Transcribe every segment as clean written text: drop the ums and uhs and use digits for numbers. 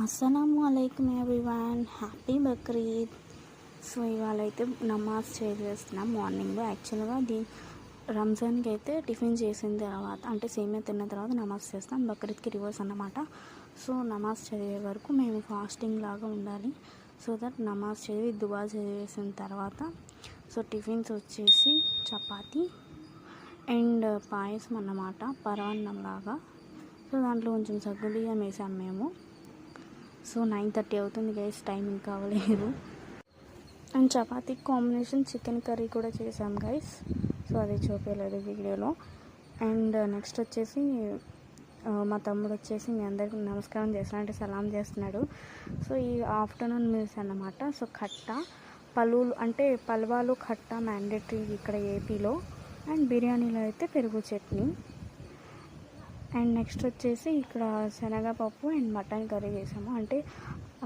అస్సలాము అలైకుమ్ everyone, happy Bakrid. So ఇవాళ అయితే నమాజ్ చేస్తున్నాం మార్నింగ్. యాక్చువల్గా రంజాన్కి అయితే టిఫిన్ చేసిన తర్వాత అంటే సేమియా తిన్న తర్వాత నమాజ్ చేస్తాం. బక్రీద్కి రివర్స్ అన్నమాట. సో నమాజ్ చదివే వరకు మేము ఫాస్టింగ్ లాగా ఉండాలి. సో దట్ నమాజ్ చదివి దువా చదివేసిన తర్వాత సో టిఫిన్స్ వచ్చేసి చపాతి అండ్ పాయసం అన్నమాట, పరవన్నం లాగా. సో దాంట్లో కొంచెం సగ్గుబియ్యం వేసాం మేము. సో 9:30 అవుతుంది గైస్, టైం ఇంకా అవ్వలేదు. And chapati combination chicken curry కూడా చేసాం గైస్. సో అది చూపించలేదు వీడియోలో. అండ్ నెక్స్ట్ వచ్చేసి మా తమ్ముడు వచ్చేసి మీ అందరికీ నమస్కారం చేస్తున్నాడు, అంటే సలాం చేస్తున్నాడు. సో ఈ ఆఫ్టర్నూన్ మీల్స్ అన్నమాట. సో ఖట్టా పలువులు అంటే పల్వాలు ఖట్టా మ్యాండేటరీ ఇక్కడ ఏపీలో. అండ్ బిర్యానీలో అయితే పెరుగు చట్నీ. అండ్ నెక్స్ట్ వచ్చేసి ఇక్కడ శనగపప్పు అండ్ మటన్ కర్రీ చేసాము. అంటే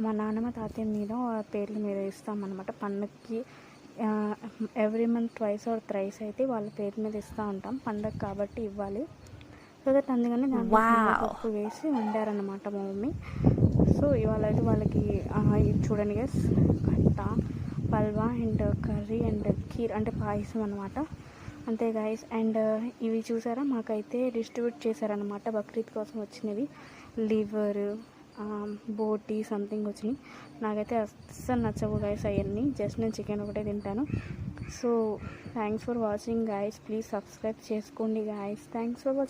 మా నాన్నమ్మ తాతయ్య మీద పేర్ల మీద ఇస్తామన్నమాట పండగకి. Every month twice or thrice అయితే వాళ్ళ పేరు మీద ఇస్తూ ఉంటాం, పండగ కాబట్టి ఇవ్వాలి. సో దట్ అందుకని దాంట్లో శనగపప్పు వేసి వండారన్నమాట మా మమ్మీ. సో ఇవాళ అయితే వాళ్ళకి చూడండి గైస్, కట్ట పల్వా అండ్ కర్రీ అండ్ ఖీర్ అంటే పాయసం అన్నమాట. అంతే గైస్. అండ్ ఇవి చూసారా, మాకైతే డిస్ట్రిబ్యూట్ చేశారనమాట బక్రీద్ కోసం వచ్చినవి. లివర్, బోటీ సంథింగ్ వచ్చినాయి. నాకైతే అస్సలు నచ్చవు గైస్ అవన్నీ, జస్ట్ నేను చికెన్ ఒకటే తింటాను. So thanks for watching guys, please subscribe చేసుకోండి గైస్. Thanks for watching.